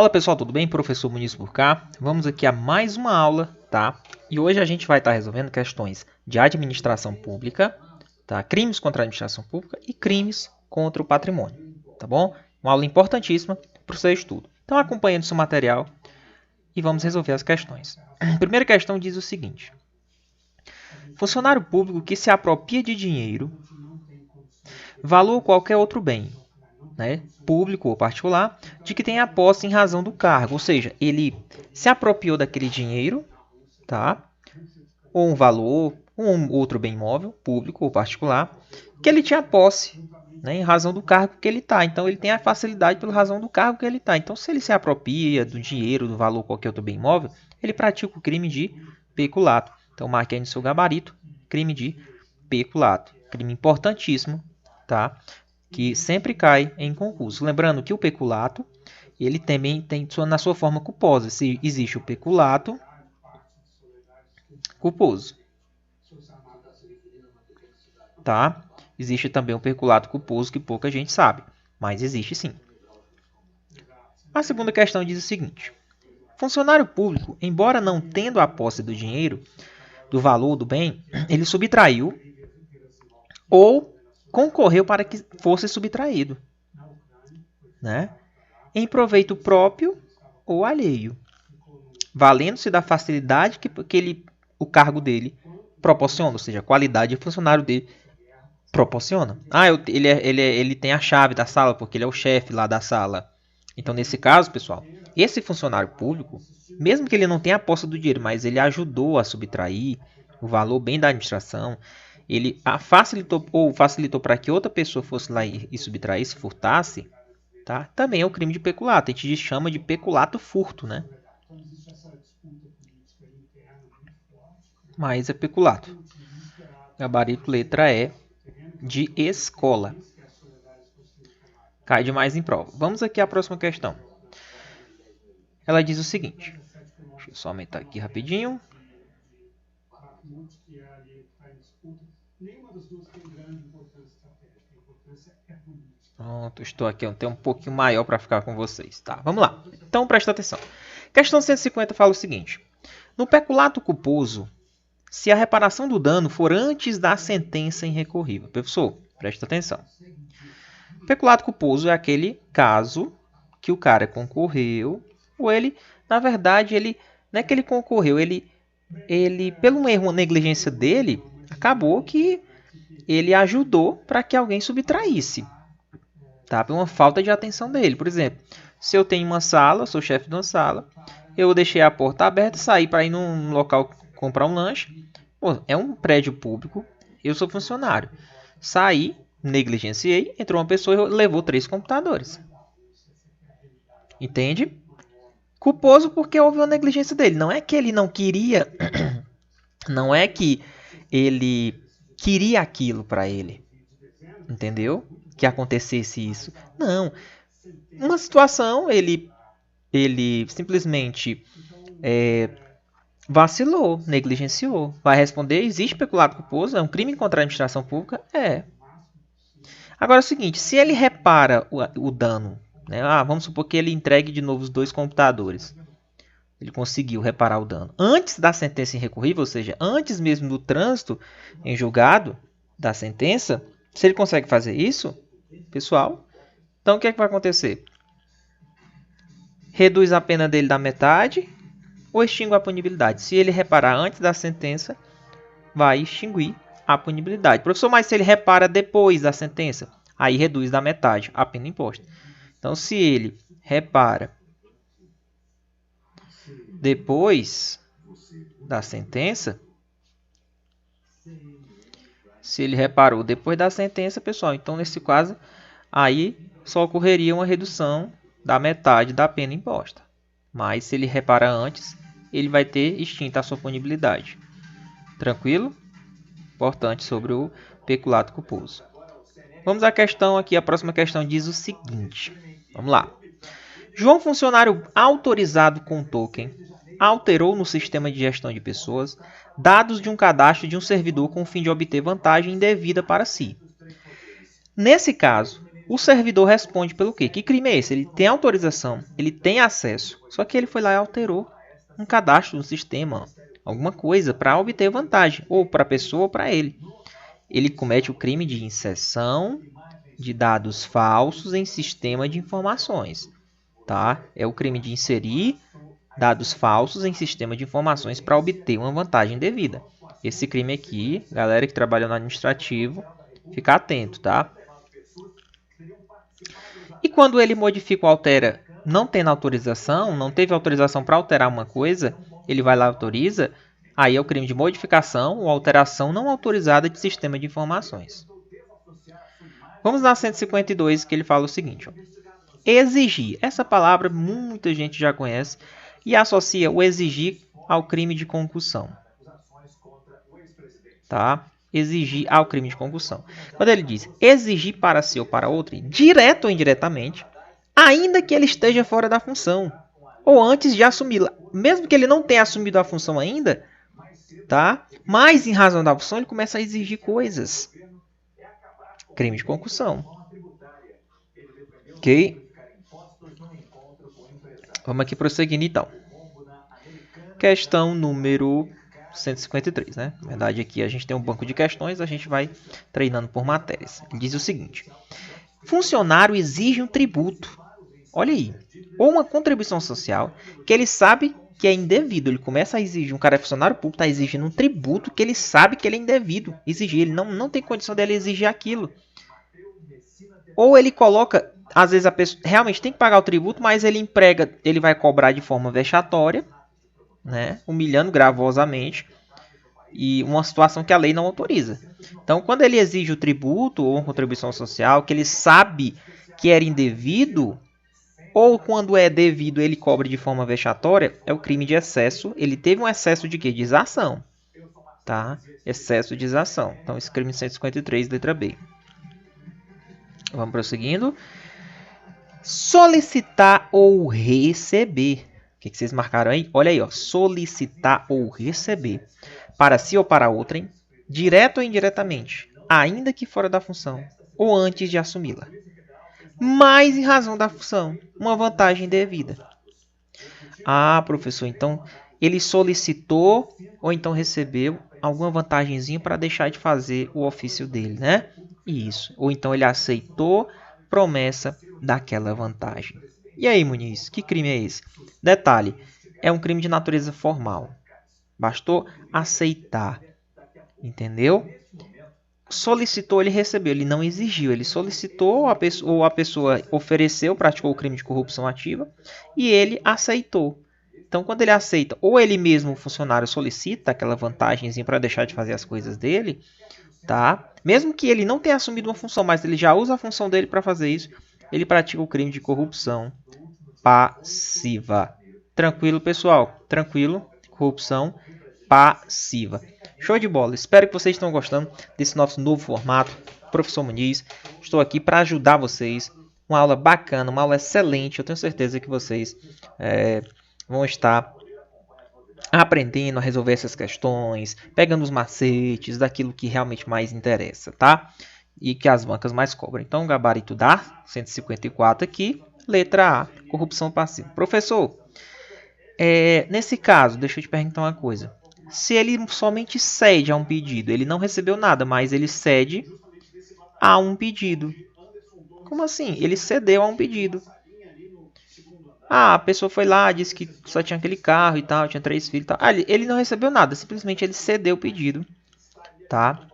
Fala pessoal, tudo bem? Professor Muniz por cá. Vamos aqui a mais uma aula, tá? E hoje a gente vai estar resolvendo questões de administração pública, tá? Crimes contra a administração pública e crimes contra o patrimônio, tá bom? Uma aula importantíssima para o seu estudo. Então acompanhe o seu material e vamos resolver as questões. A primeira questão diz o seguinte: funcionário público que se apropria de dinheiro, valor ou qualquer outro bem, né, público ou particular, de que tenha posse em razão do cargo. Ou seja, ele se apropriou daquele dinheiro, tá? Ou um valor, ou um outro bem imóvel, público ou particular, que ele tinha posse, né, em razão do cargo que ele está. Então, ele tem a facilidade pela razão do cargo que ele está. Então, se ele se apropria do dinheiro, do valor, qualquer outro bem imóvel, ele pratica o crime de peculato. Então, marque aí no seu gabarito, crime de peculato. Crime importantíssimo, tá? Que sempre cai em concurso. Lembrando que o peculato, ele também tem na sua forma culposa. Se existe o peculato culposo, tá? Existe também o peculato culposo que pouca gente sabe, mas existe sim. A segunda questão diz o seguinte: funcionário público, embora não tendo a posse do dinheiro, do valor do bem, ele subtraiu ou concorreu para que fosse subtraído, né? Em proveito próprio ou alheio, valendo-se da facilidade que o cargo dele proporciona, ou seja, a qualidade de funcionário dele proporciona. Ele tem a chave da sala porque ele é o chefe lá da sala. Então, nesse caso, pessoal, esse funcionário público, mesmo que ele não tenha a posse do dinheiro, mas ele ajudou a subtrair o valor bem da administração, ele facilitou para que outra pessoa fosse lá e subtraísse, furtasse, tá? Também é o crime de peculato. A gente chama de peculato furto, né? Mas é peculato. Gabarito letra E de escola. Cai demais em prova. Vamos aqui à próxima questão. Ela diz o seguinte. Deixa eu só aumentar aqui rapidinho. Pronto, estou aqui um pouquinho maior para ficar com vocês. Tá, vamos lá. Então, presta atenção. Questão 150 fala o seguinte. No peculato culposo, se a reparação do dano for antes da sentença irrecorrível. Professor, presta atenção. Peculato culposo é aquele caso que o cara concorreu, ou ele, na verdade, ele não é que ele concorreu, ele pelo erro ou negligência dele, acabou que ele ajudou para que alguém subtraísse, tá? Por uma falta de atenção dele. Por exemplo, se eu tenho uma sala, sou chefe de uma sala, eu deixei a porta aberta, saí para ir num local comprar um lanche. Pô, é um prédio público, eu sou funcionário. Saí, negligenciei, entrou uma pessoa e levou 3 computadores. Entende? Culposo porque houve uma negligência dele. Não é que ele não queria, não é que ele queria aquilo para ele. Entendeu? Que acontecesse isso. Não. Uma situação, ele simplesmente vacilou, negligenciou. Vai responder, existe peculato culposo? É um crime contra a administração pública? É. Agora é o seguinte, se ele repara o dano, né? Vamos supor que ele entregue de novo os 2 computadores. Ele conseguiu reparar o dano. Antes da sentença irrecorrível, ou seja, antes mesmo do trânsito em julgado da sentença, se ele consegue fazer isso, pessoal, então o que é que vai acontecer? Reduz a pena dele da metade ou extingue a punibilidade? Se ele reparar antes da sentença, vai extinguir a punibilidade. Professor, mas se ele repara depois da sentença, aí reduz da metade a pena imposta. Então, se ele repara depois da sentença, se ele reparou depois da sentença, pessoal, então nesse caso, aí só ocorreria uma redução da metade da pena imposta. Mas se ele repara antes, ele vai ter extinta a sua punibilidade. Tranquilo? Importante sobre o peculato culposo. Vamos à questão aqui. A próxima questão diz o seguinte. Vamos lá. João, funcionário autorizado com token, alterou no sistema de gestão de pessoas dados de um cadastro de um servidor com o fim de obter vantagem indevida para si. Nesse caso, O servidor responde pelo quê? Que crime é esse? Ele tem autorização, ele tem acesso, só que ele foi lá e alterou um cadastro no sistema, alguma coisa, para obter vantagem, ou para a pessoa ou para ele. Ele comete o crime de inserção de dados falsos em sistema de informações. Tá? É o crime de inserir dados falsos em sistema de informações para obter uma vantagem devida. Esse crime aqui, galera que trabalha no administrativo, fica atento, tá? E quando ele modifica ou altera, não tendo autorização, não teve autorização para alterar uma coisa, ele vai lá e autoriza, aí é o crime de modificação ou alteração não autorizada de sistema de informações. Vamos na 152, que ele fala o seguinte, ó. Exigir. Essa palavra muita gente já conhece e associa o exigir ao crime de concussão. Tá? Exigir ao crime de concussão. Quando ele diz exigir para si ou para outro, direto ou indiretamente, ainda que ele esteja fora da função, ou antes de assumi-la, mesmo que ele não tenha assumido a função ainda, tá? Mas em razão da função ele começa a exigir coisas. Crime de concussão. Ok? Vamos aqui prosseguindo então. Questão número 153, né? Na verdade, aqui a gente tem um banco de questões, a gente vai treinando por matérias. Ele diz o seguinte: funcionário exige um tributo, olha aí, ou uma contribuição social que ele sabe que é indevido. Ele começa a exigir, um cara é funcionário público, está exigindo um tributo que ele sabe que ele é indevido. Exigir, ele não tem condição dele exigir aquilo. Ou ele coloca, às vezes a pessoa realmente tem que pagar o tributo, mas ele emprega, ele vai cobrar de forma vexatória, né, humilhando gravosamente, e uma situação que a lei não autoriza. Então, quando ele exige o tributo ou uma contribuição social que ele sabe que era indevido, ou quando é devido ele cobra de forma vexatória, é o crime de excesso. Ele teve um excesso de quê? De exação. Tá? Excesso de exação. Então, esse crime 153, letra B. Vamos prosseguindo. Solicitar ou receber. O que vocês marcaram aí? Olha aí, ó. Solicitar ou receber. Para si ou para outrem, direto ou indiretamente, ainda que fora da função, ou antes de assumi-la. Mas em razão da função, uma vantagem devida. Ah, professor, então ele solicitou ou então recebeu alguma vantagenzinha para deixar de fazer o ofício dele, né? Isso. Ou então ele aceitou promessa daquela vantagem. E aí, Muniz, que crime é esse? Detalhe, é um crime de natureza formal. Bastou aceitar. Entendeu? Solicitou, ele recebeu. Ele não exigiu. Ele solicitou, ou a pessoa ofereceu, praticou o crime de corrupção ativa, e ele aceitou. Então, quando ele aceita, ou ele mesmo, o funcionário, solicita aquela vantagemzinha para deixar de fazer as coisas dele, tá? Mesmo que ele não tenha assumido uma função, mas ele já usa a função dele para fazer isso, ele pratica o crime de corrupção passiva. Tranquilo, pessoal? Tranquilo? Corrupção passiva. Show de bola. Espero que vocês estejam gostando desse nosso novo formato. Professor Muniz, estou aqui para ajudar vocês. Uma aula bacana, uma aula excelente. Eu tenho certeza que vocês vão estar aprendendo a resolver essas questões, pegando os macetes daquilo que realmente mais interessa, tá? E que as bancas mais cobram. Então, gabarito da 154 aqui, letra A, corrupção passiva. Professor, nesse caso, deixa eu te perguntar uma coisa. Se ele somente cede a um pedido, ele não recebeu nada, mas ele cede a um pedido. Como assim? Ele cedeu a um pedido. Ah, a pessoa foi lá, disse que só tinha aquele carro e tal, tinha 3 filhos e tal. Ah, ele não recebeu nada, simplesmente ele cedeu o pedido, tá?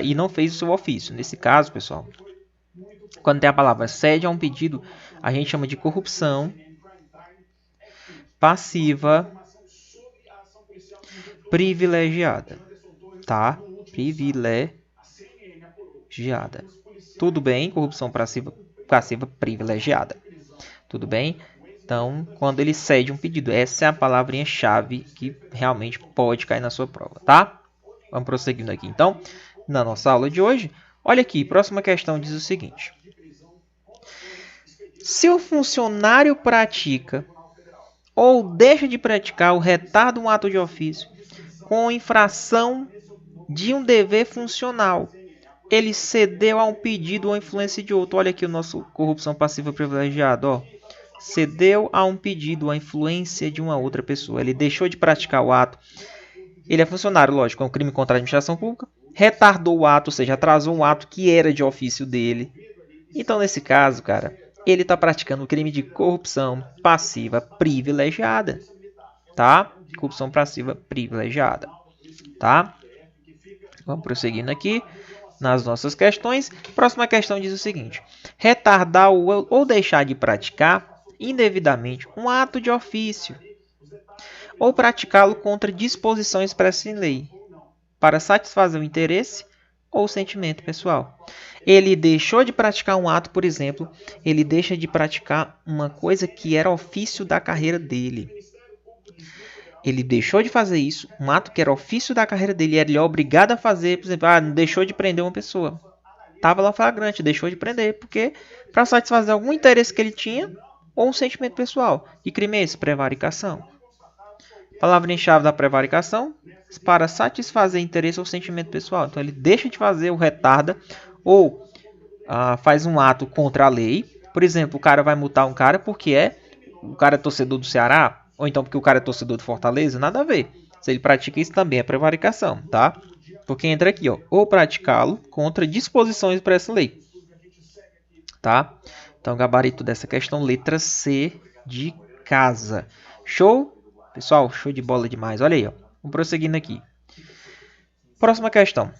E não fez o seu ofício. Nesse caso, pessoal, quando tem a palavra cede a um pedido, a gente chama de corrupção passiva privilegiada, tá? Privilegiada. Tudo bem? Corrupção passiva privilegiada. Tudo bem? Então, quando ele cede um pedido, essa é a palavrinha-chave que realmente pode cair na sua prova, tá? Vamos prosseguindo aqui, então, na nossa aula de hoje. Olha aqui, próxima questão diz o seguinte. Se o funcionário pratica ou deixa de praticar ou retarda um ato de ofício com infração de um dever funcional ele cedeu a um pedido ou influência de outro. Olha aqui o nosso corrupção passiva privilegiada, ó. Cedeu a um pedido ou a influência de uma outra pessoa. Ele deixou de praticar o ato. Ele é funcionário, lógico, é um crime contra a administração pública. Retardou o ato, ou seja, atrasou um ato que era de ofício dele. Então, nesse caso, cara, ele está praticando o crime de corrupção passiva privilegiada, tá? Corrupção passiva privilegiada, tá? Vamos prosseguindo aqui nas nossas questões. Próxima questão diz o seguinte: retardar ou deixar de praticar indevidamente um ato de ofício ou praticá-lo contra disposição expressa em lei, para satisfazer o interesse ou sentimento pessoal. Ele deixou de praticar um ato, por exemplo, ele deixa de praticar uma coisa que era ofício da carreira dele. Ele deixou de fazer isso, um ato que era ofício da carreira dele, ele é obrigado a fazer, por exemplo, deixou de prender uma pessoa. Estava lá flagrante, deixou de prender, porque para satisfazer algum interesse que ele tinha ou um sentimento pessoal. Que crime é esse? Prevaricação. Palavrinha-chave da prevaricação, para satisfazer interesse ou sentimento pessoal. Então ele deixa de fazer, o retarda, ou faz um ato contra a lei. Por exemplo, o cara vai multar um cara porque o cara é torcedor do Ceará, ou então porque o cara é torcedor do Fortaleza, nada a ver. Se ele pratica isso também é prevaricação, tá? Porque entra aqui, ó, ou praticá-lo contra disposições para essa lei, tá? Então, gabarito dessa questão, letra C de casa. Show? Pessoal, show de bola demais. Olha aí, ó. Vamos prosseguindo aqui. Próxima questão.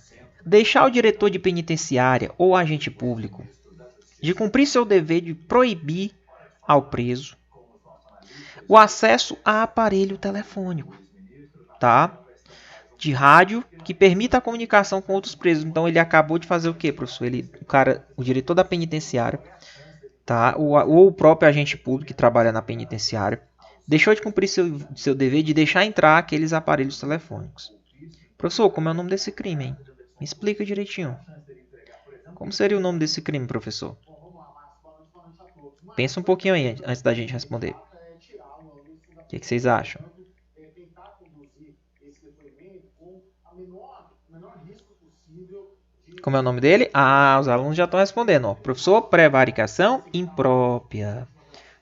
Deixar o diretor de penitenciária ou agente público de cumprir seu dever de proibir ao preso o acesso a aparelho telefônico, tá? De rádio que permita a comunicação com outros presos. Então ele acabou de fazer o quê, professor? O diretor da penitenciária, tá? Ou o próprio agente público que trabalha na penitenciária deixou de cumprir seu dever de deixar entrar aqueles aparelhos telefônicos. Professor, como é o nome desse crime, hein? Me explica direitinho. Como seria o nome desse crime, professor? Pensa um pouquinho aí antes da gente responder. O que vocês acham? Como é o nome dele? Os alunos já estão respondendo. Ó. Professor, prevaricação imprópria.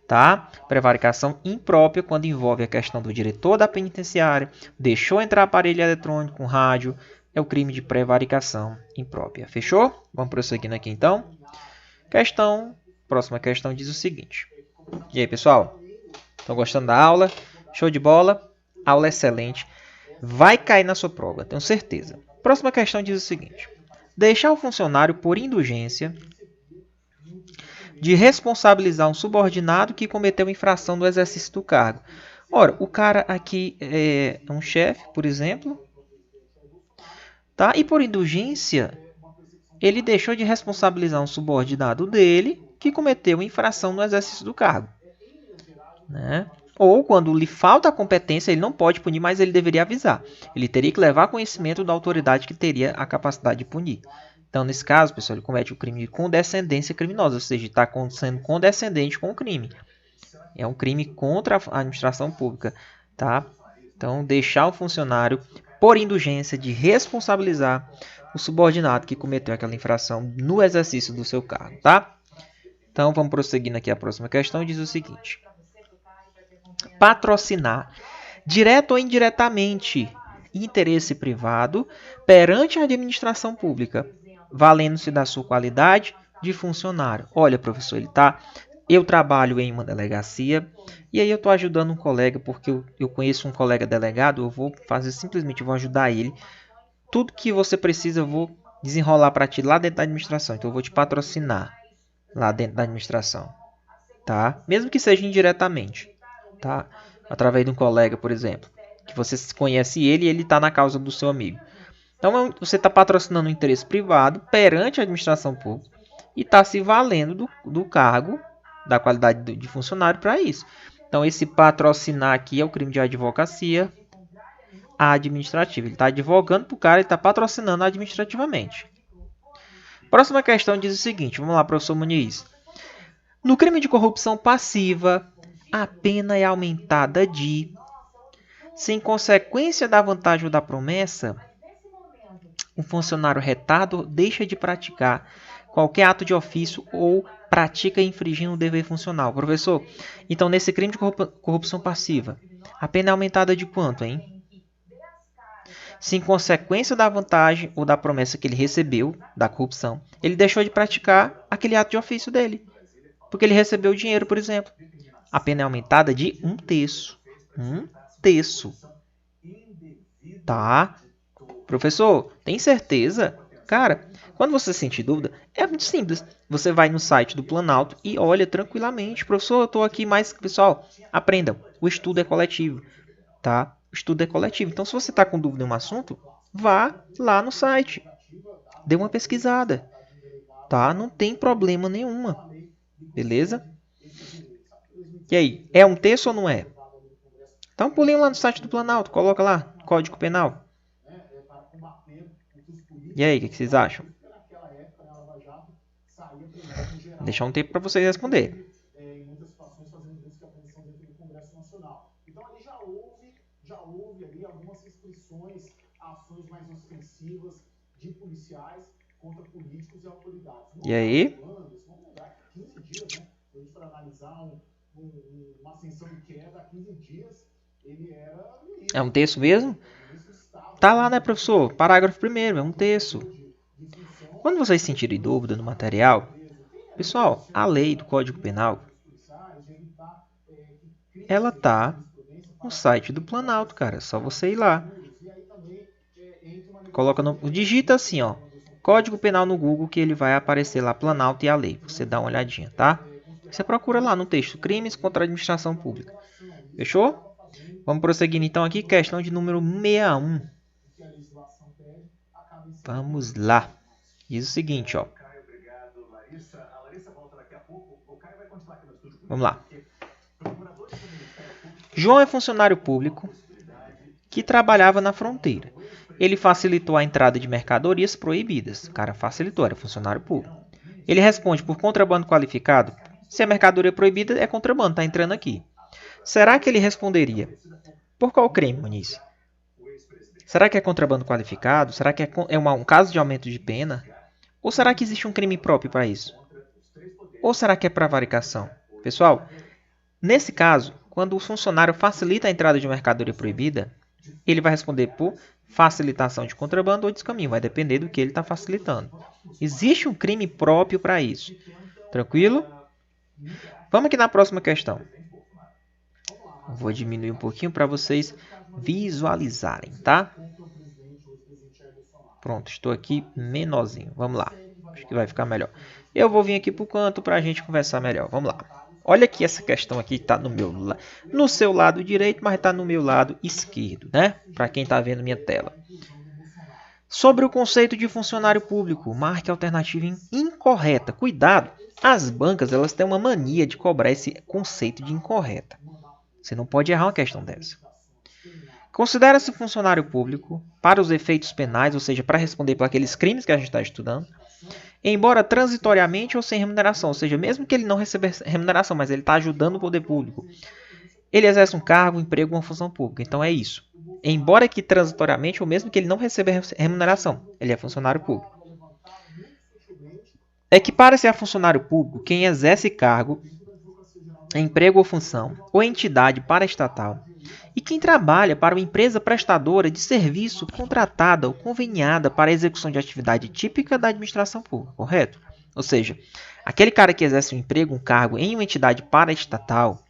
Tá? Prevaricação imprópria quando envolve a questão do diretor da penitenciária, deixou entrar aparelho eletrônico com rádio, é o crime de prevaricação imprópria. Fechou? Vamos prosseguindo aqui então. Próxima questão diz o seguinte. E aí, pessoal? Estão gostando da aula? Show de bola? Aula excelente. Vai cair na sua prova, tenho certeza. Próxima questão diz o seguinte. Deixar o funcionário por indulgência de responsabilizar um subordinado que cometeu infração no exercício do cargo. Ora, o cara aqui é um chefe, por exemplo, tá? E por indulgência, ele deixou de responsabilizar um subordinado dele que cometeu infração no exercício do cargo, né? Ou quando lhe falta a competência, ele não pode punir, mas ele deveria avisar. Ele teria que levar conhecimento da autoridade que teria a capacidade de punir. Então, nesse caso, pessoal, ele comete o crime de condescendência criminosa, ou seja, está sendo condescendente com o crime. É um crime contra a administração pública, tá? Então, deixar o funcionário, por indulgência, de responsabilizar o subordinado que cometeu aquela infração no exercício do seu cargo, tá? Então, vamos prosseguindo aqui a próxima questão, diz o seguinte. Patrocinar, direto ou indiretamente, interesse privado perante a administração pública, valendo-se da sua qualidade de funcionário. Olha, professor, eu trabalho em uma delegacia e aí eu estou ajudando um colega porque eu conheço um colega delegado, eu vou ajudar ele. Tudo que você precisa eu vou desenrolar para ti lá dentro da administração. Então eu vou te patrocinar lá dentro da administração, tá? Mesmo que seja indiretamente, tá? Através de um colega, por exemplo, que você conhece ele e ele está na causa do seu amigo. Então, você está patrocinando um interesse privado perante a administração pública e está se valendo do cargo, da qualidade de funcionário para isso. Então, esse patrocinar aqui é o crime de advocacia administrativa. Ele está advogando para o cara e está patrocinando administrativamente. Próxima questão diz o seguinte. Vamos lá, professor Muniz. No crime de corrupção passiva, a pena é aumentada de, sem consequência da vantagem ou da promessa, um funcionário retarda ou deixa de praticar qualquer ato de ofício ou pratica infringindo o dever funcional. Professor, então nesse crime de corrupção passiva, a pena é aumentada de quanto, hein? Se em consequência da vantagem ou da promessa que ele recebeu, da corrupção, ele deixou de praticar aquele ato de ofício dele, porque ele recebeu o dinheiro, por exemplo. A pena é aumentada de 1/3. 1/3. Tá? Professor, tem certeza? Cara, quando você sentir dúvida, é muito simples. Você vai no site do Planalto e olha tranquilamente. Professor, eu estou aqui, mas, pessoal, aprendam. O estudo é coletivo, tá? O estudo é coletivo. Então, se você está com dúvida em um assunto, vá lá no site. Dê uma pesquisada, tá? Não tem problema nenhuma. Beleza? E aí, é um texto ou não é? Dá um pulinho lá no site do Planalto, coloca lá, Código Penal. E aí, o que vocês acham? Vou deixar um tempo para vocês responder. E aí? É um texto mesmo? Tá lá, né, professor? Parágrafo 1º, é um texto. Quando vocês sentirem dúvida no material, pessoal, a lei do Código Penal, ela tá no site do Planalto, cara. É só você ir lá. Digita assim, ó, Código Penal no Google, que ele vai aparecer lá, Planalto e a lei. Você dá uma olhadinha, tá? Você procura lá no texto, crimes contra a administração pública. Fechou? Vamos prosseguindo então aqui, questão de número 61. Vamos lá. Diz o seguinte, ó. Vamos lá. João é funcionário público que trabalhava na fronteira. Ele facilitou a entrada de mercadorias proibidas. O cara facilitou, era funcionário público. Ele responde por contrabando qualificado. Se a mercadoria proibida é contrabando, está entrando aqui. Será que ele responderia? Por qual crime, Muniz? Será que é contrabando qualificado? Será que é um caso de aumento de pena? Ou será que existe um crime próprio para isso? Ou será que é prevaricação? Pessoal, nesse caso, quando o funcionário facilita a entrada de mercadoria proibida, ele vai responder por facilitação de contrabando ou descaminho. Vai depender do que ele está facilitando. Existe um crime próprio para isso. Tranquilo? Vamos aqui na próxima questão. Vou diminuir um pouquinho para vocês visualizarem, tá? Pronto, estou aqui menorzinho. Vamos lá. Acho que vai ficar melhor. Eu vou vir aqui para o canto para a gente conversar melhor. Vamos lá. Olha aqui essa questão aqui, está no seu lado direito, mas está no meu lado esquerdo, né? Para quem está vendo minha tela. Sobre o conceito de funcionário público, marque a alternativa incorreta. Cuidado, as bancas elas têm uma mania de cobrar esse conceito de incorreta. Você não pode errar uma questão dessa. Considera-se funcionário público para os efeitos penais, ou seja, para responder por aqueles crimes que a gente está estudando, embora transitoriamente ou sem remuneração, ou seja, mesmo que ele não receba remuneração, mas ele está ajudando o poder público. Ele exerce um cargo, um emprego, uma função pública. Então é isso. Embora que transitoriamente, ou mesmo que ele não receba remuneração, ele é funcionário público. Equipara-se a funcionário público quem exerce cargo, emprego ou função, ou entidade paraestatal, e quem trabalha para uma empresa prestadora de serviço contratada ou conveniada para a execução de atividade típica da administração pública, correto? Ou seja, aquele cara que exerce um emprego, um cargo em uma entidade paraestatal,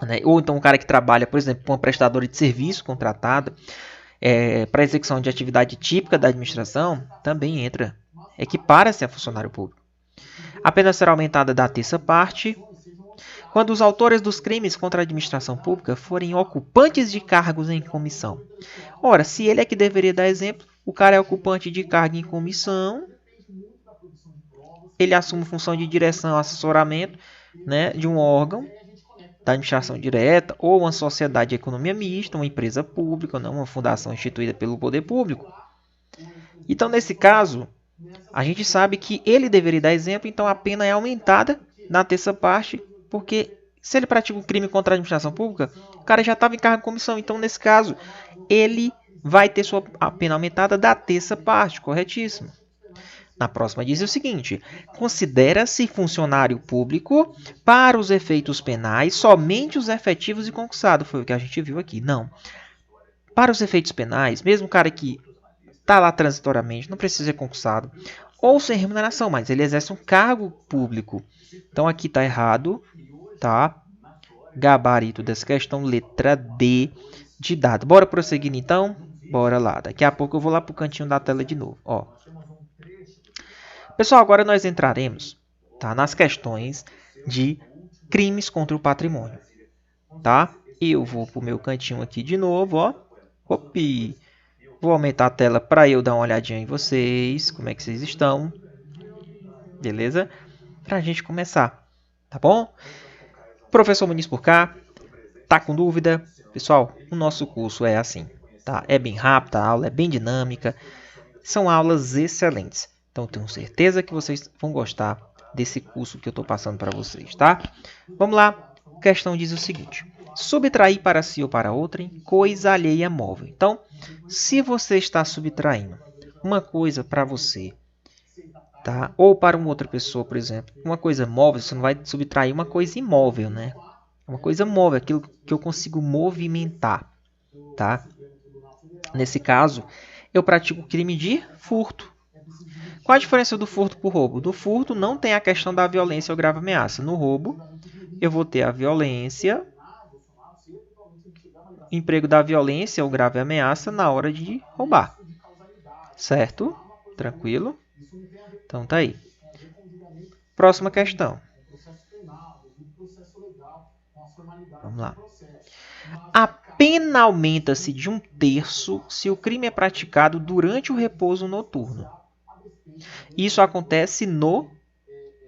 né, ou então um cara que trabalha, por exemplo, para uma prestadora de serviço contratada para a execução de atividade típica da administração, também entra, equipara-se a funcionário público. A pena será aumentada da terça parte quando os autores dos crimes contra a administração pública forem ocupantes de cargos em comissão. Ora, se ele é que deveria dar exemplo, o cara é ocupante de cargo em comissão, ele assume função de direção, assessoramento, né, de um órgão da administração direta ou uma sociedade de economia mista, uma empresa pública, não, uma fundação instituída pelo poder público. Então, nesse caso, a gente sabe que ele deveria dar exemplo, então a pena é aumentada na terça parte, porque se ele pratica um crime contra a administração pública, o cara já estava em cargo de comissão. Então, nesse caso, ele vai ter sua pena aumentada da terça parte, corretíssimo. Na próxima diz o seguinte: considera-se funcionário público para os efeitos penais somente os efetivos e concursados. Foi o que a gente viu aqui. Não. Para os efeitos penais, mesmo o cara que está lá transitoriamente, não precisa ser concursado, ou sem remuneração, mas ele exerce um cargo público. Então aqui está errado, tá? Gabarito dessa questão, letra D de dado. Bora prosseguir então? Bora lá. Daqui a pouco eu vou lá para o cantinho da tela de novo. Ó. Pessoal, agora nós entraremos, tá, nas questões de crimes contra o patrimônio. Tá? Eu vou para o meu cantinho aqui de novo. Ó. Opi. Vou aumentar a tela para eu dar uma olhadinha em vocês. Como é que vocês estão? Beleza? Para a gente começar. Tá bom? Professor Muniz por cá. Tá com dúvida? Pessoal, o nosso curso é assim. Tá? É bem rápido, a aula é bem dinâmica. São aulas excelentes. Então, tenho certeza que vocês vão gostar desse curso que eu estou passando para vocês, tá? Vamos lá. A questão diz o seguinte: subtrair para si ou para outrem coisa alheia móvel. Então, se você está subtraindo uma coisa para você, tá? Ou para uma outra pessoa, por exemplo, uma coisa móvel, você não vai subtrair uma coisa imóvel, né? Uma coisa móvel, aquilo que eu consigo movimentar, tá? Nesse caso, eu pratico o crime de furto. Qual a diferença do furto para o roubo? Do furto não tem a questão da violência ou grave ameaça. No roubo, eu vou ter a violência, emprego da violência ou grave ameaça na hora de roubar. Certo? Tranquilo? Então tá aí. Próxima questão. Vamos lá. A pena aumenta-se de 1/3 se o crime é praticado durante o repouso noturno. Isso acontece no...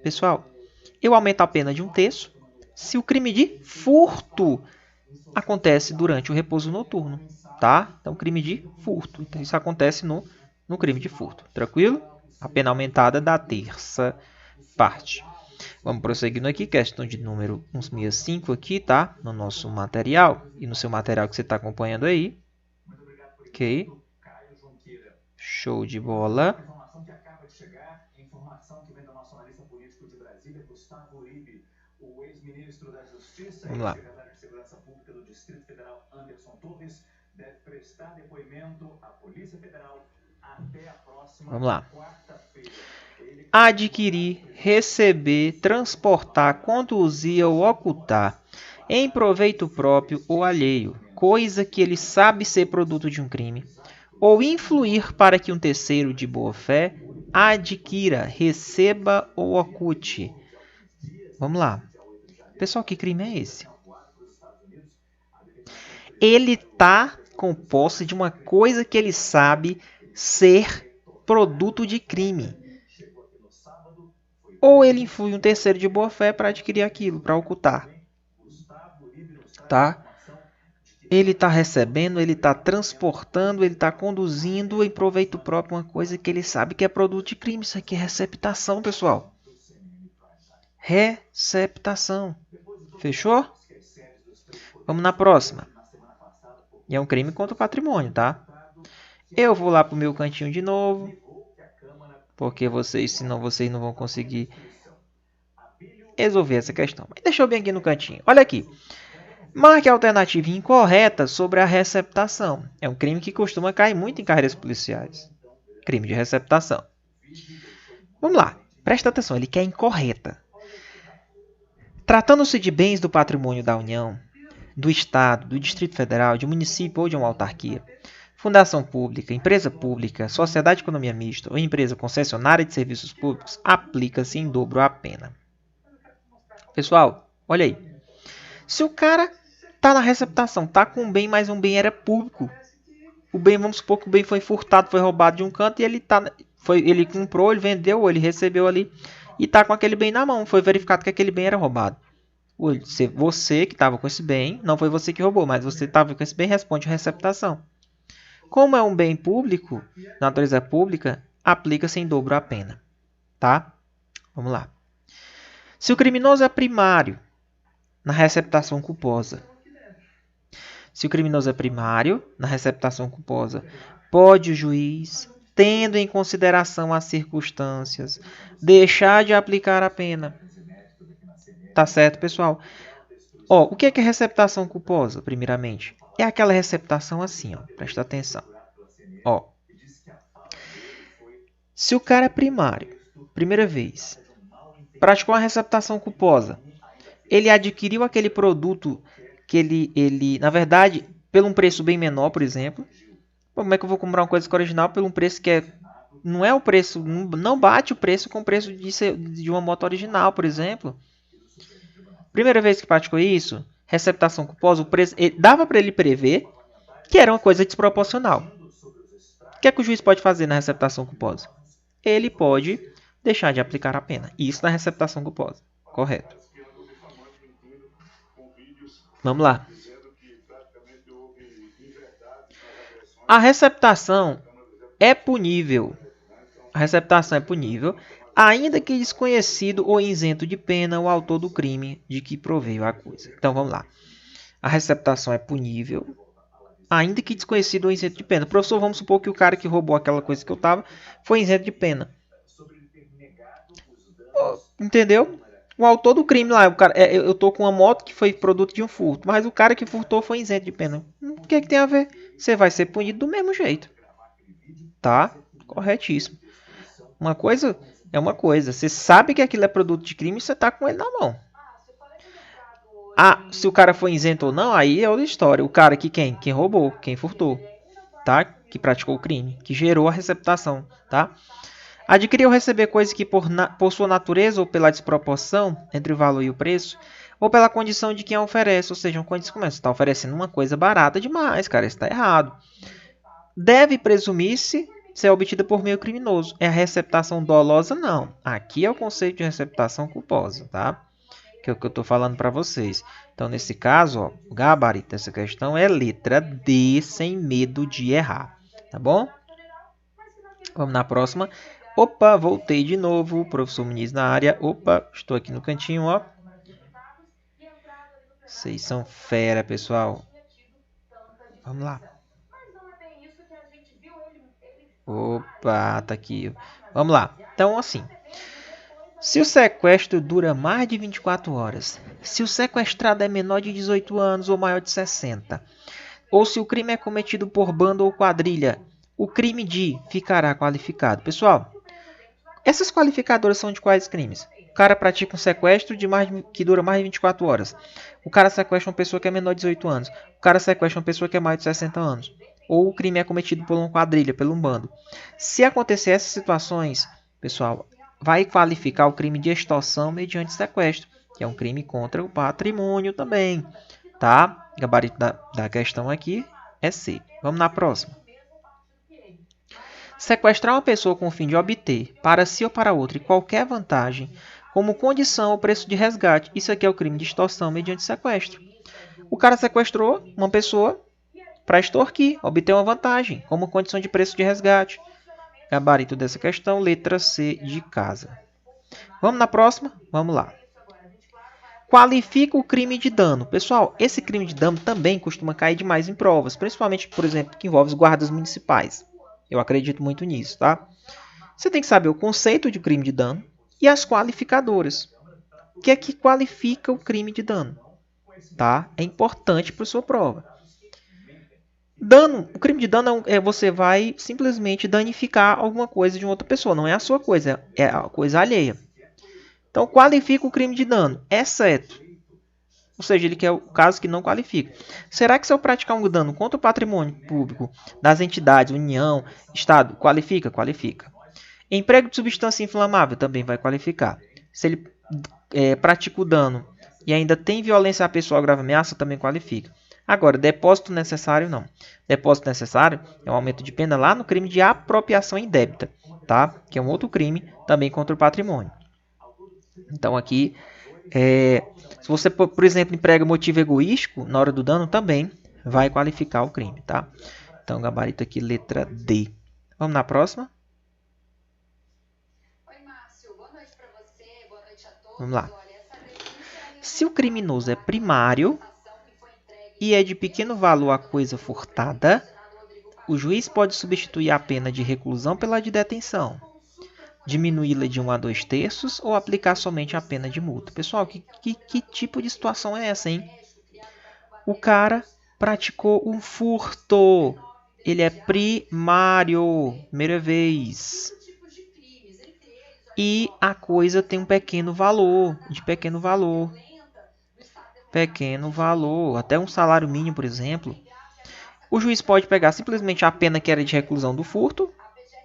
Pessoal, eu aumento a pena de 1/3 se o crime de furto acontece durante o repouso noturno, tá? Então, crime de furto. Então, isso acontece no crime de furto, tranquilo? A pena aumentada da terça parte. Vamos prosseguindo aqui, questão de número 165 aqui, tá? No nosso material e no seu material que você está acompanhando aí. Ok? Show de bola. Vamos lá. Vamos lá. Adquirir, receber, transportar, conduzir ou ocultar em proveito próprio ou alheio, coisa que ele sabe ser produto de um crime, ou influir para que um terceiro de boa fé adquira, receba ou oculte. Vamos lá. Pessoal, que crime é esse? Ele está com posse de uma coisa que ele sabe ser produto de crime. Ou ele influi um terceiro de boa fé para adquirir aquilo, para ocultar. Tá? Ele está recebendo, ele está transportando, ele está conduzindo em proveito próprio uma coisa que ele sabe que é produto de crime. Isso aqui é receptação, pessoal. Receptação. Fechou? Vamos na próxima. E é um crime contra o patrimônio, tá? Eu vou lá para o meu cantinho de novo. Porque senão vocês não vão conseguir resolver essa questão. Mas deixa eu bem aqui no cantinho. Olha aqui. Marque a alternativa incorreta sobre a receptação. É um crime que costuma cair muito em carreiras policiais. Crime de receptação. Vamos lá. Presta atenção. Ele quer incorreta. Tratando-se de bens do patrimônio da União, do Estado, do Distrito Federal, de um município ou de uma autarquia, fundação pública, empresa pública, sociedade de economia mista ou empresa concessionária de serviços públicos, aplica-se em dobro a pena. Pessoal, olha aí. Se o cara está na receptação, está com um bem, mas um bem era público. O bem, vamos supor que o bem foi furtado, foi roubado de um canto e ele comprou, ele vendeu, ele recebeu ali e está com aquele bem na mão. Foi verificado que aquele bem era roubado. Você que estava com esse bem, não foi você que roubou, mas você estava com esse bem, responde a receptação. Como é um bem público, natureza pública, aplica-se em dobro a pena. Tá? Vamos lá. Se o criminoso é primário na receptação culposa, Se o criminoso é primário, na receptação culposa, pode o juiz, tendo em consideração as circunstâncias, deixar de aplicar a pena. Tá certo, pessoal? Ó, o que é receptação culposa, primeiramente? É aquela receptação assim, ó. Presta atenção. Ó, se o cara é primário, primeira vez, praticou uma receptação culposa, ele adquiriu aquele produto que na verdade, pelo um preço bem menor, por exemplo. Como é que eu vou comprar uma coisa que é original pelo um preço que não é o preço, não bate o preço com o preço de uma moto original, por exemplo. Primeira vez que praticou isso, receptação culposa, o preço, dava para ele prever que era uma coisa desproporcional. O que é que o juiz pode fazer na receptação culposa? Ele pode deixar de aplicar a pena. Isso na receptação culposa. Correto. Vamos lá. A receptação é punível. A receptação é punível, ainda que desconhecido ou isento de pena o autor do crime de que proveio a coisa. Então vamos lá. A receptação é punível, ainda que desconhecido ou isento de pena. Professor, vamos supor que o cara que roubou aquela coisa que eu tava foi isento de pena. Entendeu? O autor do crime lá, o cara, eu tô com uma moto que foi produto de um furto, mas o cara que furtou foi isento de pena. O que é que tem a ver? Você vai ser punido do mesmo jeito. Tá? Corretíssimo. Uma coisa é uma coisa. Você sabe que aquilo é produto de crime e você tá com ele na mão. Ah, se o cara foi isento ou não, aí é outra história. O cara que quem? Quem roubou, quem furtou, tá? Que praticou o crime, que gerou a receptação, tá? Adquirir ou receber coisa que por sua natureza ou pela desproporção entre o valor e o preço, ou pela condição de quem a oferece, ou seja, uma condição como essa, você está oferecendo uma coisa barata demais, cara, isso está errado. Deve presumir-se ser obtida por meio criminoso. É a receptação dolosa? Não. Aqui é o conceito de receptação culposa, tá? Que é o que eu estou falando para vocês. Então, nesse caso, ó, o gabarito dessa questão é letra D, sem medo de errar, tá bom? Vamos na próxima. Opa, voltei de novo. Professor Muniz na área. Opa, estou aqui no cantinho, ó. Vocês são fera, pessoal. Vamos lá. Opa, tá aqui. Vamos lá. Então, assim. Se o sequestro dura mais de 24 horas, se o sequestrado é menor de 18 anos ou maior de 60, ou se o crime é cometido por bando ou quadrilha, o crime de ficará qualificado. Pessoal, essas qualificadoras são de quais crimes? O cara pratica um sequestro que dura mais de 24 horas. O cara sequestra uma pessoa que é menor de 18 anos. O cara sequestra uma pessoa que é mais de 60 anos. Ou o crime é cometido por uma quadrilha, por um bando. Se acontecer essas situações, pessoal, vai qualificar o crime de extorsão mediante sequestro, que é um crime contra o patrimônio também. Tá? O gabarito da questão aqui é C. Vamos na próxima. Sequestrar uma pessoa com o fim de obter, para si ou para outra, qualquer vantagem, como condição ou preço de resgate. Isso aqui é o crime de extorsão mediante sequestro. O cara sequestrou uma pessoa para extorquir, obter uma vantagem, como condição de preço de resgate. Gabarito dessa questão, letra C de casa. Vamos na próxima? Vamos lá. Qualifica o crime de dano. Pessoal, esse crime de dano também costuma cair demais em provas, principalmente, por exemplo, que envolve os guardas municipais. Eu acredito muito nisso, tá? Você tem que saber o conceito de crime de dano e as qualificadoras. O que é que qualifica o crime de dano? Tá? É importante para a sua prova. Dano, o crime de dano é você vai simplesmente danificar alguma coisa de uma outra pessoa. Não é a sua coisa, é a coisa alheia. Então, qualifica o crime de dano, exceto. Ou seja, ele quer o caso que não qualifica. Será que se eu praticar um dano contra o patrimônio público das entidades, União, Estado, qualifica? Qualifica. Emprego de substância inflamável também vai qualificar. Se ele pratica o dano e ainda tem violência à pessoa ou grave ameaça, também qualifica. Agora, depósito necessário, não. Depósito necessário é um aumento de pena lá no crime de apropriação indébita, tá? Que é um outro crime também contra o patrimônio. Então, aqui, se você, por exemplo, emprega motivo egoístico na hora do dano, também vai qualificar o crime, tá? Então, gabarito aqui, letra D. Vamos na próxima? Vamos lá. Se o criminoso é primário, e é de pequeno valor a coisa furtada, o juiz pode substituir a pena de reclusão pela de detenção, diminuí-la de 1 a 2 terços ou aplicar somente a pena de multa. Pessoal, que tipo de situação é essa, hein? O cara praticou um furto. Ele é primário, primeira vez. E a coisa tem um pequeno valor, pequeno valor, até um salário mínimo, por exemplo. O juiz pode pegar simplesmente a pena que era de reclusão do furto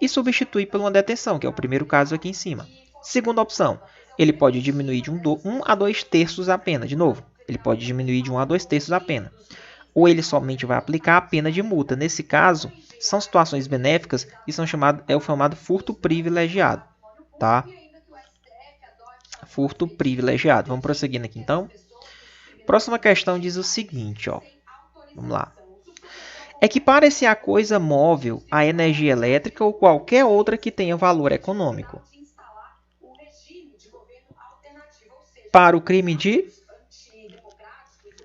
e substituir por uma detenção, que é o primeiro caso aqui em cima. Segunda opção, ele pode diminuir de 1 a 2 terços a pena. De novo, ele pode diminuir de 1 a 2 terços a pena. Ou ele somente vai aplicar a pena de multa. Nesse caso, são situações benéficas e é o chamado furto privilegiado. Tá? Furto privilegiado. Vamos prosseguindo aqui, então. Próxima questão diz o seguinte, ó. Vamos lá. Equipare-se a coisa móvel à energia elétrica ou qualquer outra que tenha valor econômico. Para o crime de...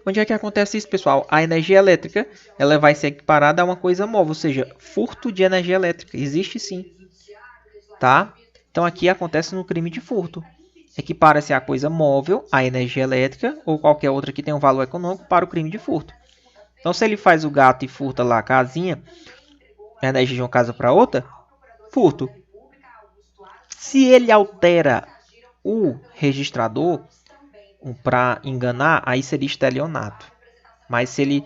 Onde é que acontece isso, pessoal? A energia elétrica ela vai ser equiparada a uma coisa móvel, ou seja, furto de energia elétrica. Existe sim. Tá? Então aqui acontece no crime de furto. Equipara-se a coisa móvel à energia elétrica ou qualquer outra que tenha um valor econômico para o crime de furto. Então, se ele faz o gato e furta lá a casinha, a energia de uma casa para outra, furto. Se ele altera o registrador para enganar, aí seria estelionato. Mas se ele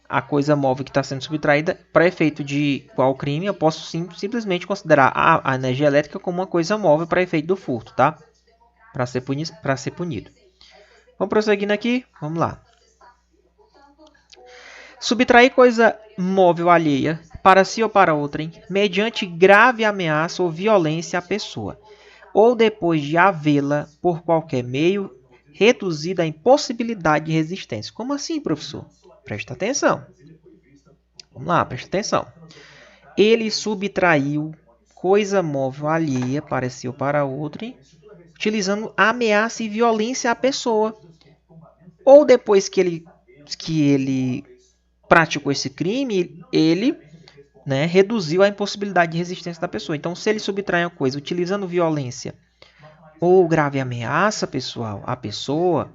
a coisa móvel que está sendo subtraída, para efeito de qual crime, eu posso simplesmente considerar a energia elétrica como uma coisa móvel para efeito do furto, tá? Para ser punido. Vamos prosseguindo aqui, vamos lá. Subtrair coisa móvel alheia para si ou para outrem, mediante grave ameaça ou violência à pessoa, ou depois de havê-la, por qualquer meio, reduzida à impossibilidade de resistência. Como assim, professor? Presta atenção. Vamos lá, presta atenção. Ele subtraiu coisa móvel alheia para si ou para outrem, utilizando ameaça e violência à pessoa, ou depois que ele praticou esse crime, ele reduziu a impossibilidade de resistência da pessoa. Então, se ele subtrai uma coisa utilizando violência ou grave ameaça, pessoal, à pessoa,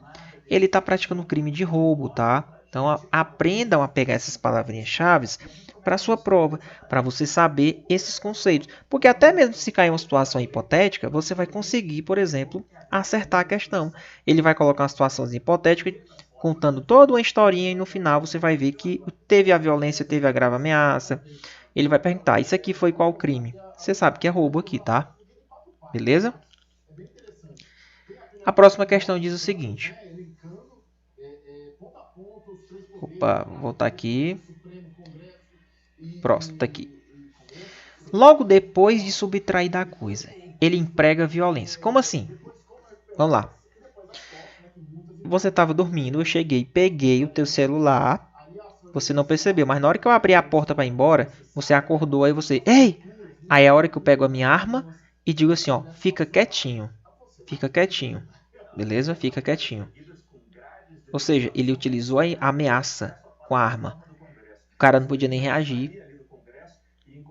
ele está praticando um crime de roubo, tá? Então, aprendam a pegar essas palavrinhas-chave para a sua prova, para você saber esses conceitos. Porque até mesmo se cair uma situação hipotética, você vai conseguir, por exemplo, acertar a questão. Ele vai colocar uma situação hipotética, contando toda uma historinha e no final você vai ver que teve a violência, teve a grave ameaça. Ele vai perguntar, isso aqui foi qual crime? Você sabe que é roubo aqui, tá? Beleza? A próxima questão diz o seguinte. Opa, vou voltar aqui. Próximo, tá aqui. Logo depois de subtrair da coisa, ele emprega violência. Como assim? Vamos lá. Você estava dormindo, eu cheguei, peguei o teu celular, você não percebeu, mas na hora que eu abri a porta para ir embora, você acordou, aí você, ei! Aí é a hora que eu pego a minha arma e digo assim, ó, fica quietinho, beleza? Fica quietinho. Ou seja, ele utilizou a ameaça com a arma. O cara não podia nem reagir,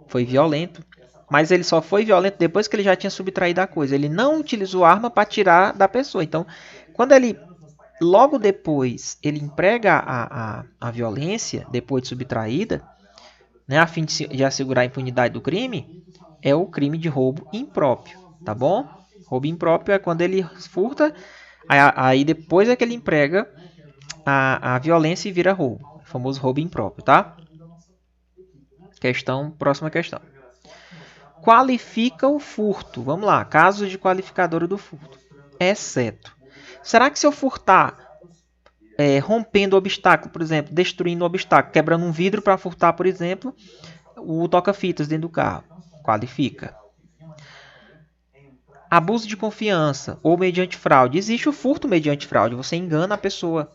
foi violento, mas ele só foi violento depois que ele já tinha subtraído a coisa. Ele não utilizou a arma para tirar da pessoa. Então, quando ele logo depois ele emprega a violência, depois de subtraída, a fim de assegurar a impunidade do crime, é o crime de roubo impróprio, tá bom? Roubo impróprio é quando ele furta, aí depois é que ele emprega a violência e vira roubo, o famoso roubo impróprio, tá? Próxima questão. Qualifica o furto. Vamos lá, casos de qualificadora do furto. Exceto. Será que se eu furtar rompendo o obstáculo, por exemplo, destruindo o obstáculo, quebrando um vidro para furtar, por exemplo, o toca-fitas dentro do carro, qualifica. Abuso de confiança ou mediante fraude. Existe o furto mediante fraude, você engana a pessoa.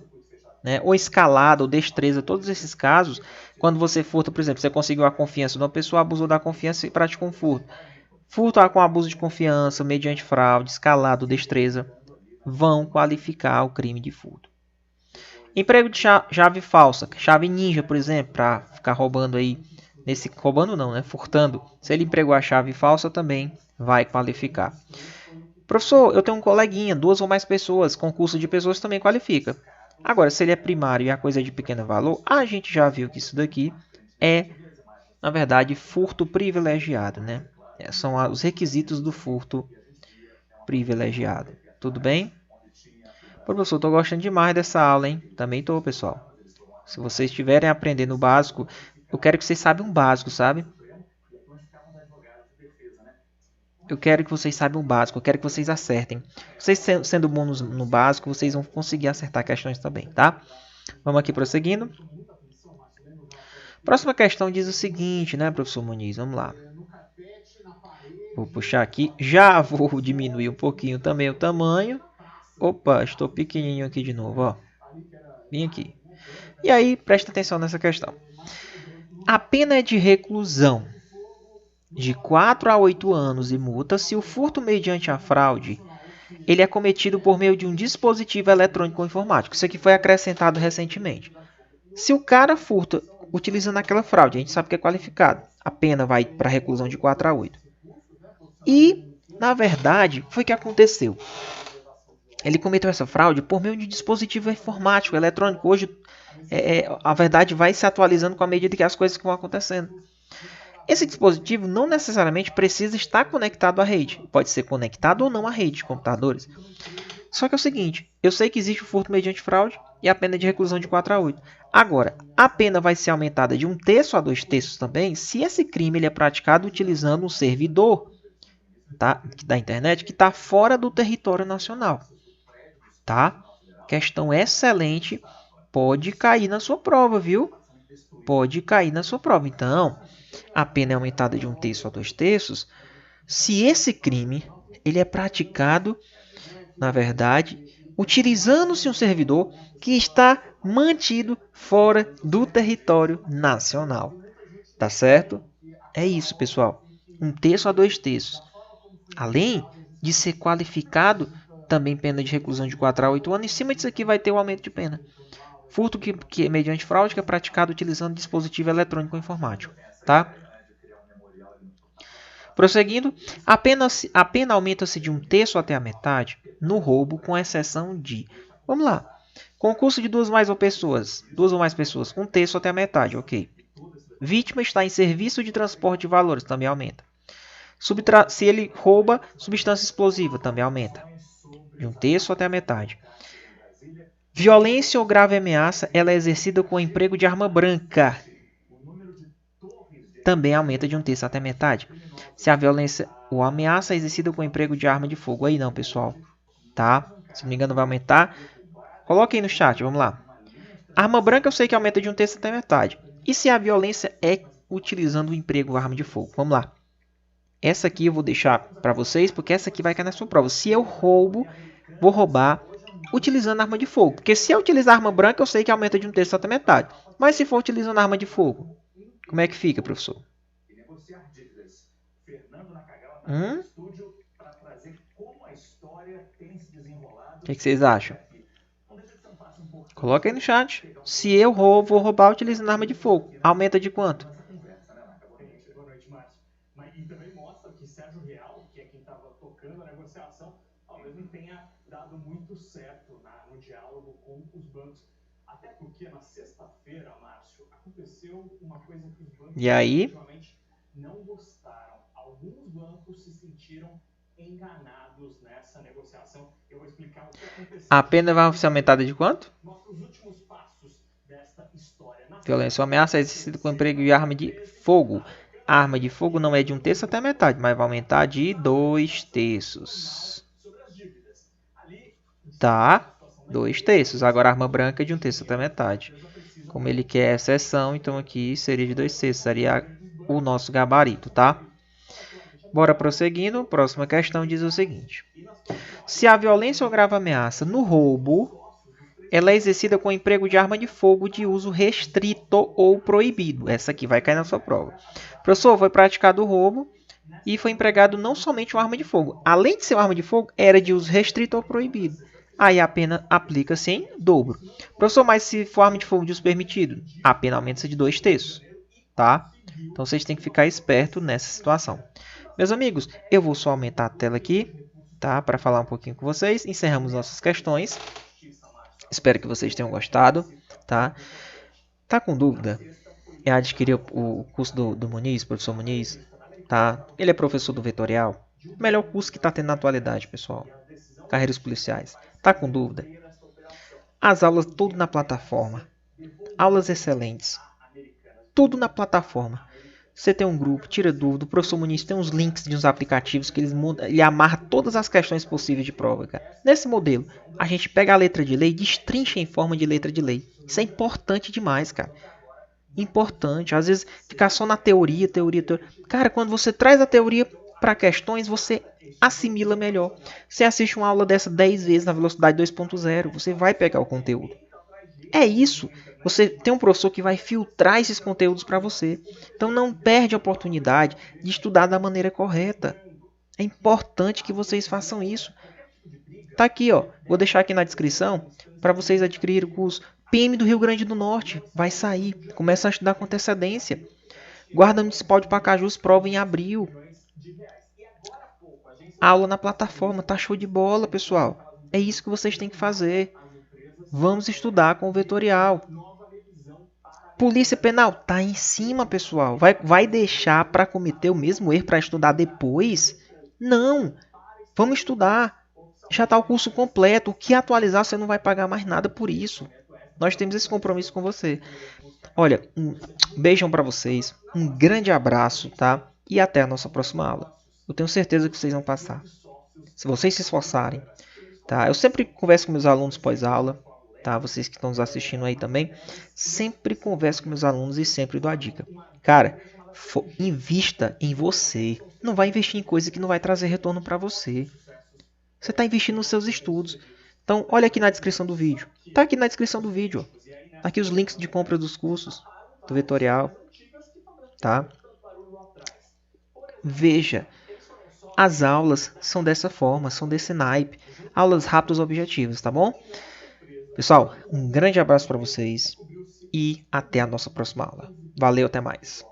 Ou escalada, ou destreza, todos esses casos, quando você furta, por exemplo, você conseguiu a confiança de uma pessoa, abusou da confiança e praticou um furto. Furto com abuso de confiança, mediante fraude, escalado, destreza, vão qualificar o crime de furto. Emprego de chave falsa, chave ninja, por exemplo, para ficar roubando aí. Roubando não, né? Furtando. Se ele empregou a chave falsa, também vai qualificar. Professor, eu tenho um coleguinha, 2 ou mais pessoas, concurso de pessoas também qualifica. Agora, se ele é primário e a coisa é de pequeno valor, a gente já viu que isso daqui é, na verdade, furto privilegiado, né? São os requisitos do furto privilegiado. Tudo bem? Professor, estou gostando demais dessa aula, hein? Também estou, pessoal. Se vocês estiverem aprendendo o básico, eu quero que vocês saibam o básico, sabe? Eu quero que vocês saibam o básico, eu quero que vocês acertem. Vocês sendo bons no básico, vocês vão conseguir acertar questões também, tá? Vamos aqui prosseguindo. Próxima questão diz o seguinte, né, professor Muniz? Vamos lá. Vou puxar aqui. Já vou diminuir um pouquinho também o tamanho. Opa, estou pequenininho aqui de novo, ó. Vim aqui. E aí, presta atenção nessa questão. A pena é de reclusão de 4 a 8 anos e multa se o furto mediante a fraude ele é cometido por meio de um dispositivo eletrônico ou informático. Isso aqui foi acrescentado recentemente. Se o cara furta utilizando aquela fraude, a gente sabe que é qualificado. A pena vai para reclusão de 4 a 8. E, na verdade, foi o que aconteceu. Ele cometeu essa fraude por meio de dispositivo informático, eletrônico. Hoje, a verdade vai se atualizando com a medida que as coisas vão acontecendo. Esse dispositivo não necessariamente precisa estar conectado à rede. Pode ser conectado ou não à rede de computadores. Só que é o seguinte, eu sei que existe o furto mediante fraude e a pena é de reclusão de 4 a 8. Agora, a pena vai ser aumentada de 1/3 a 2/3 também se esse crime ele é praticado utilizando um servidor da internet que está fora do território nacional. Tá? Questão excelente, pode cair na sua prova, viu? Pode cair na sua prova. Então, a pena é aumentada de 1/3 a 2/3 se esse crime ele é praticado, na verdade, utilizando-se um servidor que está mantido fora do território nacional. Tá certo? É isso, pessoal. 1/3 a 2/3. Além de ser qualificado, também pena de reclusão de 4 a 8 anos. Em cima disso aqui vai ter o aumento de pena. Furto que é mediante fraude que é praticado utilizando dispositivo eletrônico ou informático. Tá? Prosseguindo, a pena aumenta-se de 1/3 até a metade no roubo, com exceção de... Vamos lá. Concurso de 2 ou mais pessoas. 1/3 até a metade, ok. Vítima está em serviço de transporte de valores, também aumenta. Se ele rouba substância explosiva, também aumenta. De 1/3 até a metade. Violência ou grave ameaça, ela é exercida com o emprego de arma branca. Também aumenta de 1/3 até a metade. Se a violência ou ameaça é exercida com o emprego de arma de fogo. Aí não, pessoal. Tá? Se não me engano vai aumentar. Coloque aí no chat, vamos lá. Arma branca eu sei que aumenta de 1/3 até a metade. E se a violência é utilizando o emprego de arma de fogo? Vamos lá. Essa aqui eu vou deixar para vocês, porque essa aqui vai cair na sua prova. Se eu vou roubar utilizando arma de fogo. Porque se eu utilizar arma branca, eu sei que aumenta de 1/3 até a metade. Mas se for utilizando arma de fogo, como é que fica, professor? O que vocês acham? Coloca aí no chat. Se eu vou roubar utilizando arma de fogo, aumenta de quanto? E aí? A pena vai ser aumentada de quanto? Violência ou ameaça é exercida com o emprego de arma de fogo. A arma de fogo não é de 1/3 até a metade, mas vai aumentar de 2/3. Tá? 2/3. Agora a arma branca é de 1/3 até a metade. Como ele quer exceção, então aqui seria de 2/3. Seria o nosso gabarito, tá? Bora prosseguindo. Próxima questão diz o seguinte. Se a violência ou grave ameaça no roubo, ela é exercida com o emprego de arma de fogo de uso restrito ou proibido. Essa aqui vai cair na sua prova. Professor, foi praticado o roubo e foi empregado não somente uma arma de fogo. Além de ser uma arma de fogo, era de uso restrito ou proibido. aí a pena aplica-se em dobro. Professor, mas se for arma de fogo de uso permitido, a pena aumenta-se de 2/3, tá? Então vocês têm que ficar esperto nessa situação. Meus amigos, eu vou só aumentar a tela aqui, tá? Para falar um pouquinho com vocês. Encerramos nossas questões. Espero que vocês tenham gostado, tá? Tá com dúvida? É adquirir o curso do Muniz, professor Muniz, tá? Ele é professor do Vetorial. Melhor curso que está tendo na atualidade, pessoal. Carreiras policiais. Tá com dúvida? As aulas tudo na plataforma. Aulas excelentes. Tudo na plataforma. Você tem um grupo, tira dúvida. O professor Muniz tem uns links de uns aplicativos que ele amarra todas as questões possíveis de prova, cara. Nesse modelo, a gente pega a letra de lei e destrincha em forma de letra de lei. Isso é importante demais, cara. Importante. Às vezes, ficar só na teoria. Cara, quando você traz a teoria para questões, você assimila melhor. Você assiste uma aula dessa 10 vezes na velocidade 2.0, você vai pegar o conteúdo. É isso. Você tem um professor que vai filtrar esses conteúdos para você. Então não perde a oportunidade de estudar da maneira correta. É importante que vocês façam isso. Tá aqui, ó. Vou deixar aqui na descrição para vocês adquirirem o curso PM do Rio Grande do Norte. Vai sair. Começa a estudar com antecedência. Guarda Municipal de Pacajus, prova em abril. Aula na plataforma. Tá show de bola, pessoal. É isso que vocês têm que fazer. Vamos estudar com o vetorial. Polícia Penal tá em cima, pessoal. Vai deixar para cometer o mesmo erro para estudar depois? Não. Vamos estudar. Já está o curso completo. O que atualizar, você não vai pagar mais nada por isso. Nós temos esse compromisso com você. Olha, um beijão para vocês. Um grande abraço, tá? E até a nossa próxima aula. Eu tenho certeza que vocês vão passar. Se vocês se esforçarem, tá? Eu sempre converso com meus alunos pós-aula, tá? Vocês que estão nos assistindo aí também, sempre converso com meus alunos e sempre dou a dica. Cara, invista em você. Não vai investir em coisa que não vai trazer retorno para você. Você está investindo nos seus estudos. Então, olha aqui na descrição do vídeo. Está aqui na descrição do vídeo. Tá aqui os links de compra dos cursos do vetorial, tá? Veja. As aulas são dessa forma, são desse naipe. Aulas rápidas e objetivas, tá bom? Pessoal, um grande abraço para vocês e até a nossa próxima aula. Valeu, até mais.